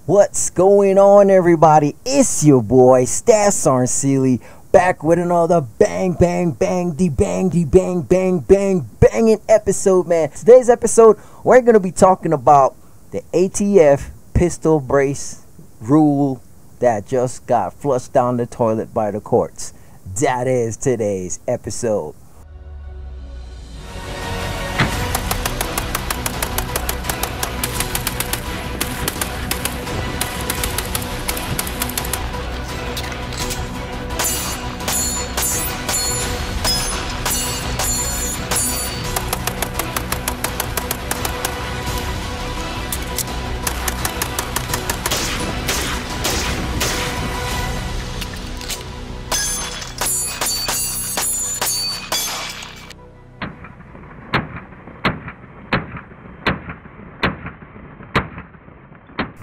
What's going on, everybody? It's your boy Stas Sealy, back with another banging episode, man. Today's episode, we're gonna be talking about the ATF pistol brace rule that just got flushed down the toilet by the courts. That is today's episode.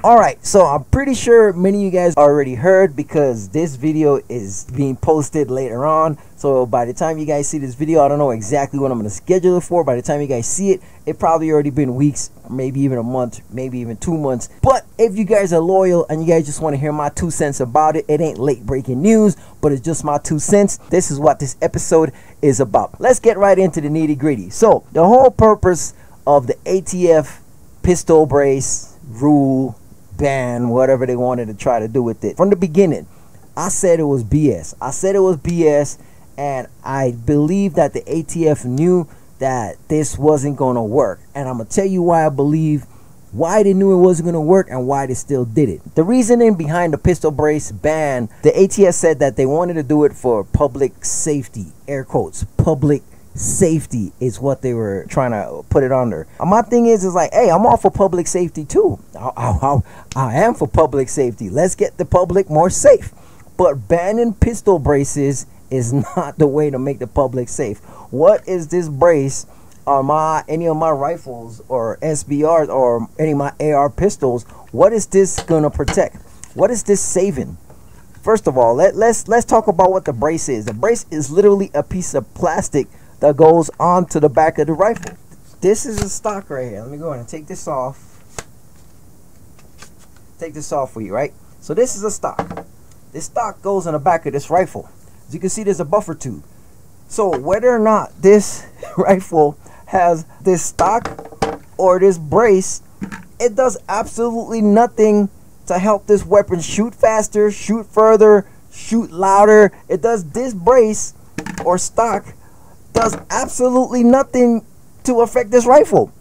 Alright, so I'm pretty sure many of you guys already heard because this video is being posted later on. So by the time you guys see this video, I don't know exactly what I'm going to schedule it for. By the time you guys see it, it probably already been weeks, maybe even a month, maybe even 2 months. But if you guys are loyal and you guys just want to hear my 2 cents about it, it ain't late breaking news, but it's just my 2 cents. This is what this episode is about. Let's get right into the nitty gritty. So the whole purpose of the ATF pistol brace rule, ban, whatever they wanted to try to do with it, from the beginning, I said it was BS. I said it was BS, and I believe that the ATF knew that this wasn't going to work. And I'm going to tell you why I believe, why they knew it wasn't going to work and why they still did it. The reasoning behind the pistol brace ban, the ATF said that they wanted to do it for public safety, air quotes, public safety is what they were trying to put it under. And my thing is like, hey, I'm all for public safety too. I am for public safety. Let's get the public more safe. But banning pistol braces is not the way to make the public safe. What is this brace on any of my rifles or SBRs or any of my AR pistols? What is this gonna protect? What is this saving? First of all, let's talk about what the brace is. The brace is literally a piece of plastic that goes onto the back of the rifle. This is a stock right here. Let me go ahead and take this off. Take this off for you, right? So this is a stock. This stock goes on the back of this rifle. As you can see, there's a buffer tube. So whether or not this rifle has this stock or this brace, it does absolutely nothing to help this weapon shoot faster, shoot further, shoot louder. It does, this brace or stock does absolutely nothing to affect this rifle.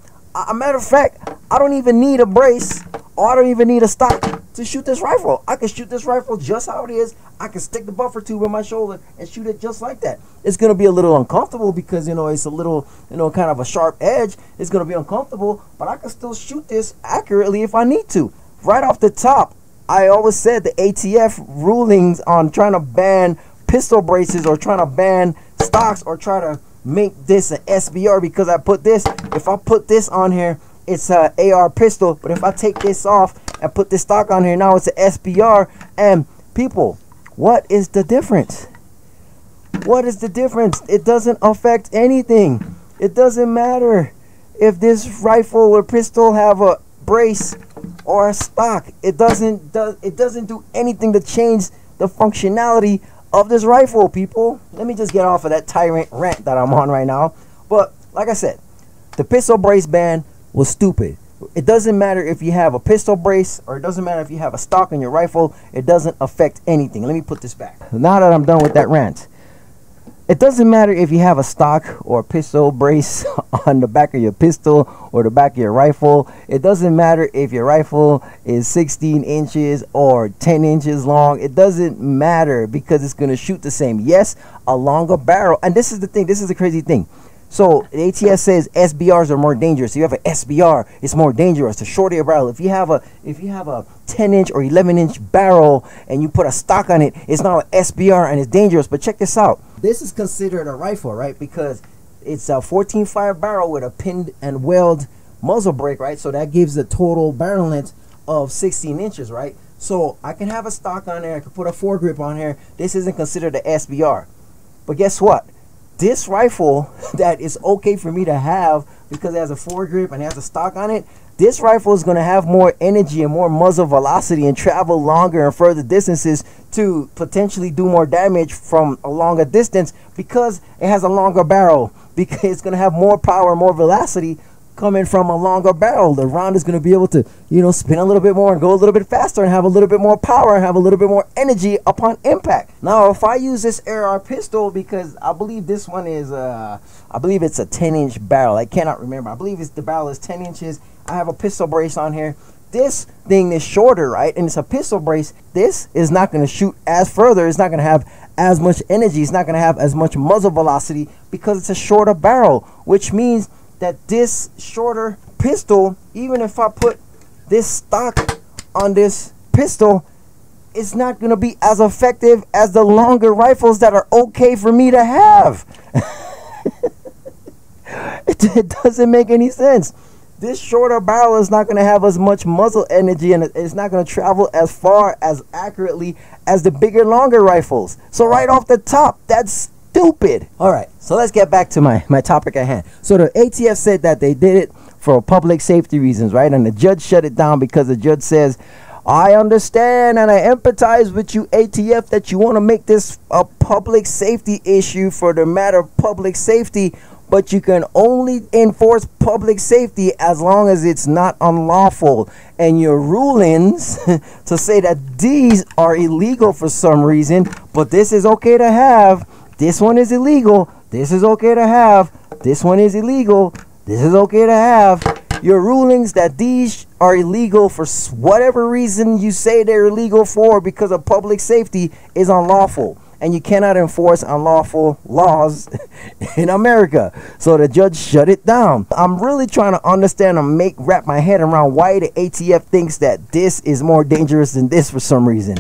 A matter of fact, I don't even need a brace or I don't even need a stock to shoot this rifle. I can shoot this rifle just how it is. I can stick the buffer tube in my shoulder and shoot it just like that. It's going to be a little uncomfortable because, you know, it's a little, you know, kind of a sharp edge. It's going to be uncomfortable, but I can still shoot this accurately if I need to. Right off the top, I always said the ATF rulings on trying to ban pistol braces or trying to ban stocks or try to make this an SBR, because I put this, if I put this on here, it's a AR pistol, but if I take this off and put this stock on here, now it's an SBR. And people, what is the difference? What is the difference? It doesn't affect anything. It doesn't matter if this rifle or pistol have a brace or a stock. It doesn't do anything to change the functionality of this rifle, people. Let me just get off of that tyrant rant that I'm on right now. But like I said, the pistol brace ban was stupid. It doesn't matter if you have a pistol brace or it doesn't matter if you have a stock in your rifle. It doesn't affect anything. Let me put this back. Now that I'm done with that rant, it doesn't matter if you have a stock or a pistol brace on the back of your pistol or the back of your rifle. It doesn't matter if your rifle is 16 inches or 10 inches long. It doesn't matter because it's going to shoot the same. Yes, a longer barrel. And this is the thing. This is the crazy thing. So the ATF says SBRs are more dangerous. If you have an SBR, it's more dangerous. The shorter your barrel. If you have a 10-inch or 11-inch barrel and you put a stock on it, it's not an SBR and it's dangerous. But check this out. This is considered a rifle, right? Because it's a 14.5 barrel with a pinned and weld muzzle brake, right? So that gives a total barrel length of 16 inches, right? So I can have a stock on there. I can put a foregrip on here. This isn't considered an SBR. But guess what? This rifle that is okay for me to have because it has a foregrip and it has a stock on it, this rifle is going to have more energy and more muzzle velocity and travel longer and further distances to potentially do more damage from a longer distance because it has a longer barrel, because it's going to have more power, more velocity coming from a longer barrel. The round is going to be able to, you know, spin a little bit more and go a little bit faster and have a little bit more power and have a little bit more energy upon impact. Now, if I use this AR pistol, because I believe this one is, I believe it's a 10-inch barrel. I cannot remember. I believe the barrel is 10 inches. I have a pistol brace on here. This thing is shorter, right? And it's a pistol brace. This is not going to shoot as further. It's not going to have as much energy. It's not going to have as much muzzle velocity because it's a shorter barrel, which means that this shorter pistol, even if I put this stock on this pistol, it's not going to be as effective as the longer rifles that are okay for me to have. It doesn't make any sense. This shorter barrel is not going to have as much muzzle energy, and it's not going to travel as far, as accurately as the bigger, longer rifles. So right off the top, that's stupid. All right, so let's get back to my topic at hand. So the ATF said that they did it for public safety reasons, right? And the judge shut it down because the judge says, I understand and I empathize with you, ATF, that you want to make this a public safety issue for the matter of public safety, but you can only enforce public safety as long as it's not unlawful. And your rulings to say that these are illegal for some reason, but this is okay to have, this one is illegal, this is okay to have, this one is illegal, this is okay to have. Your rulings that these are illegal for whatever reason you say they're illegal for because of public safety is unlawful. And you cannot enforce unlawful laws in America. So the judge shut it down. I'm really trying to understand and wrap my head around why the ATF thinks that this is more dangerous than this for some reason.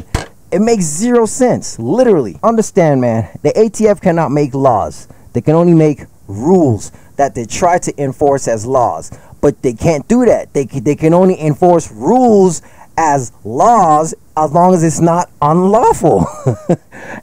It makes zero sense, literally. Understand, man, the ATF cannot make laws. They can only make rules that they try to enforce as laws. But they can't do that. They can only enforce rules as laws as long as it's not unlawful.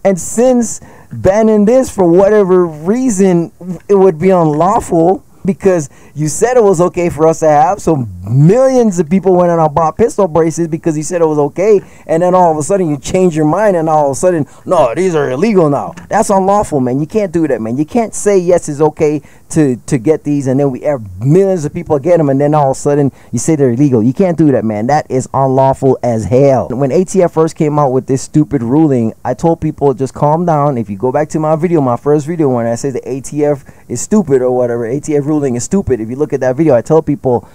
And since banning this for whatever reason, it would be unlawful because you said it was okay for us to have, so millions of people went and bought pistol braces because you said it was okay, and then all of a sudden you change your mind and all of a sudden, no, these are illegal now. That's unlawful, man. You can't do that, man. You can't say yes, it's okay to get these, and then we have millions of people get them, and then all of a sudden you say they're illegal. You can't do that, man. That is unlawful as hell. When ATF first came out with this stupid ruling, I told people just calm down. If you go back to my video, my first video, when I say the ATF is stupid or whatever, ATF ruling is stupid, if you look at that video, I tell people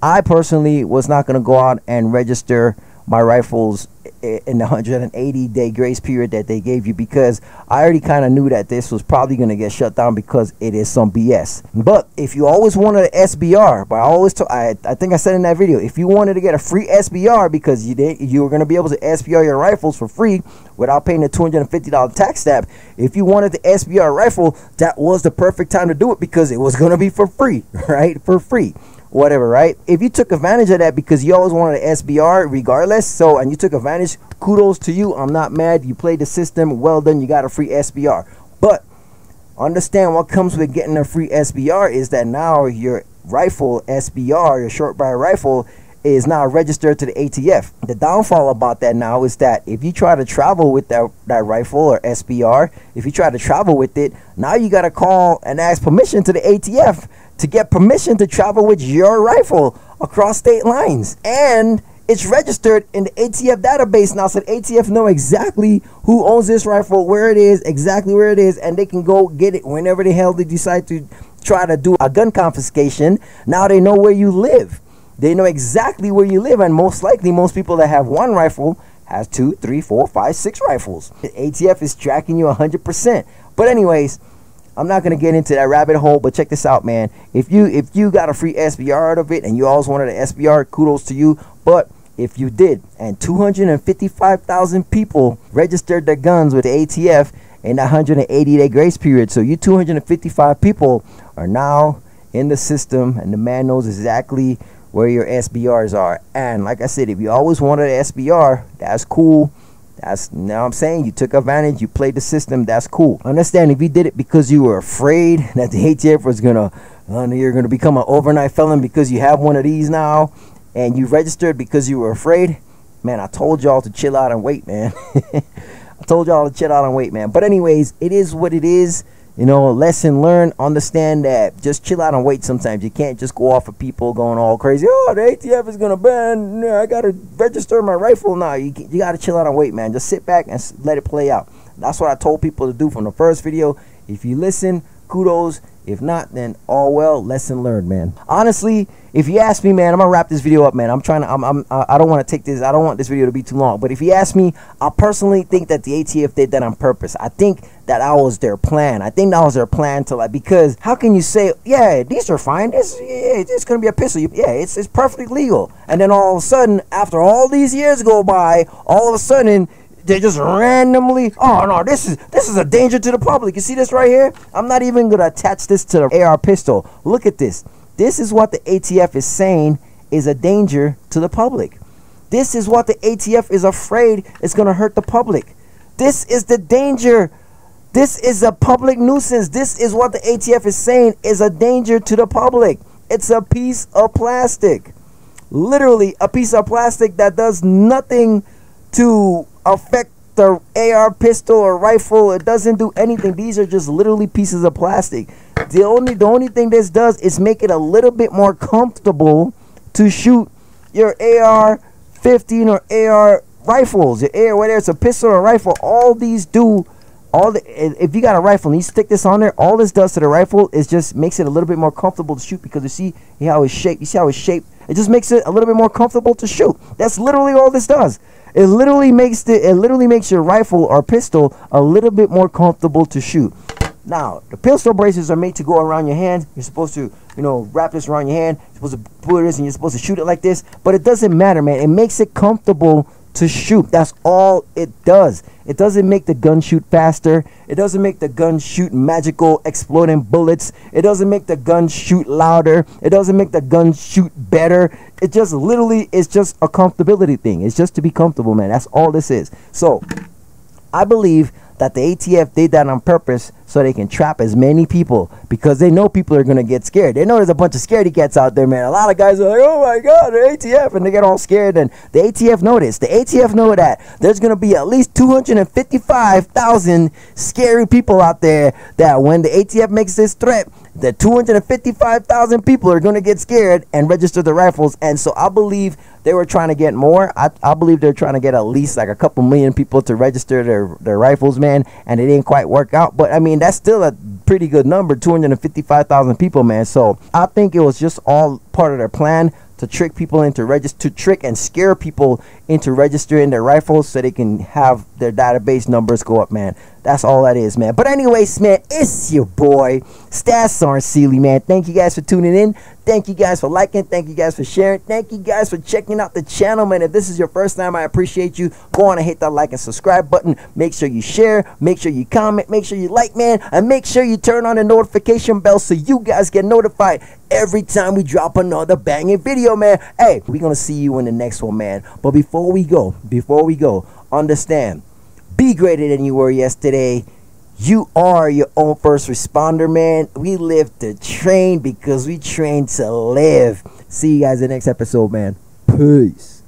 I personally was not going to go out and register my rifles in the 180-day grace period that they gave you, because I already kind of knew that this was probably going to get shut down because it is some BS. But if you always wanted an SBR, but I think I said in that video, if you wanted to get a free SBR because you were going to be able to SBR your rifles for free without paying the $250 tax stamp, if you wanted the SBR rifle, that was the perfect time to do it because it was going to be for free, right? For free. Whatever, right? If you took advantage of that because you always wanted an SBR regardless, and you took advantage, kudos to you. I'm not mad. You played the system. Well done. You got a free SBR. But understand what comes with getting a free SBR is that now your rifle SBR, your short barrel rifle, is now registered to the ATF. The downfall about that now is that if you try to travel with that rifle or SBR, if you try to travel with it, now you got to call and ask permission to the ATF to get permission to travel with your rifle across state lines. And it's registered in the ATF database now, so the ATF know exactly who owns this rifle, where it is, exactly where it is, and they can go get it whenever the hell they decide to try to do a gun confiscation. Now they know where you live. They know exactly where you live, and most likely most people that have one rifle has 2, 3, 4, 5, 6 rifles. The ATF is tracking you 100%. But anyways, I'm not going to get into that rabbit hole, but check this out, man. If you got a free SBR out of it and you always wanted an SBR, kudos to you. But if you did, and 255,000 people registered their guns with the ATF in that 180-day grace period, so you 255 people are now in the system, and the man knows exactly where your SBRs are. And like I said, if you always wanted an SBR, that's cool. Now I'm saying you took advantage, you played the system, that's cool. Understand, if you did it because you were afraid that the ATF was gonna you're going to become an overnight felon because you have one of these now and you registered because you were afraid. Man, I told y'all to chill out and wait, man. I told y'all to chill out and wait, man. But anyways, it is what it is. You know, lesson learned. Understand that just chill out and wait sometimes. You can't just go off of people going all crazy. Oh, the ATF is going to ban. I got to register my rifle now. You got to chill out and wait, man. Just sit back and let it play out. That's what I told people to do from the first video. If you listen, kudos. If not, then all well, lesson learned, man. Honestly, if you ask me, man, I'm gonna wrap this video up, man. I don't want to take this. I don't want this video to be too long. But if you ask me, I personally think that the ATF did that on purpose. I think that was their plan. I think that was their plan to, like, because how can you say, yeah, these are fine. It's gonna be a pistol. Yeah, it's perfectly legal. And then all of a sudden, after all these years go by, all of a sudden, they just randomly, oh no, this is a danger to the public. You see this right here? I'm not even gonna attach this to the AR pistol. Look at this. This is what the ATF is saying is a danger to the public. This is what the ATF is afraid is gonna hurt the public. This is the danger. This is a public nuisance. This is what the ATF is saying is a danger to the public. It's a piece of plastic. Literally a piece of plastic that does nothing to affect the AR pistol or rifle. It doesn't do anything. These are just literally pieces of plastic. The only thing this does is make it a little bit more comfortable to shoot your AR-15 or AR rifles. Your AR, whether it's a pistol or a rifle, all these do. If you got a rifle and you stick this on there, all this does to the rifle is just makes it a little bit more comfortable to shoot, because you see how it's shaped. You see how it's shaped? It just makes it a little bit more comfortable to shoot. That's literally all this does. It literally makes your rifle or pistol a little bit more comfortable to shoot. Now, the pistol braces are made to go around your hand. You're supposed to, wrap this around your hand. You're supposed to put this and you're supposed to shoot it like this. But it doesn't matter, man. It makes it comfortable to shoot. That's all it does. It doesn't make the gun shoot faster. It doesn't make the gun shoot magical exploding bullets. It doesn't make the gun shoot louder. It doesn't make the gun shoot better. It just literally is just a comfortability thing. It's just to be comfortable, man. That's all this is. So I believe that the ATF did that on purpose so they can trap as many people, because they know people are going to get scared. They know there's a bunch of scaredy cats out there, man. A lot of guys are like, oh my God, the ATF, and they get all scared. And the ATF know this. The ATF know that there's going to be at least 255,000 scary people out there, that when the ATF makes this threat, the 255,000 people are going to get scared and register the rifles. And so I believe they were trying to get more. I believe they're trying to get at least like a couple million people to register their rifles, man. And it didn't quite work out. But I mean, that's still a pretty good number, 255,000 people, man. So I think it was just all part of their plan to trick people into to trick and scare people into registering their rifles so they can have their database numbers go up, man. That's all that is, man. But anyways, man, it's your boy Stas Sealy, man. Thank you guys for tuning in. Thank you guys for liking. Thank you guys for sharing. Thank you guys for checking out the channel, man. If this is your first time, I appreciate you. Go on and hit that like and subscribe button. Make sure you share. Make sure you comment. Make sure you like, man. And make sure you turn on the notification bell so you guys get notified every time we drop another banging video, man. Hey, we're going to see you in the next one, man. But before we go, understand, be greater than you were yesterday. You are your own first responder, man. We live to train because we train to live. See you guys in the next episode, man. Peace.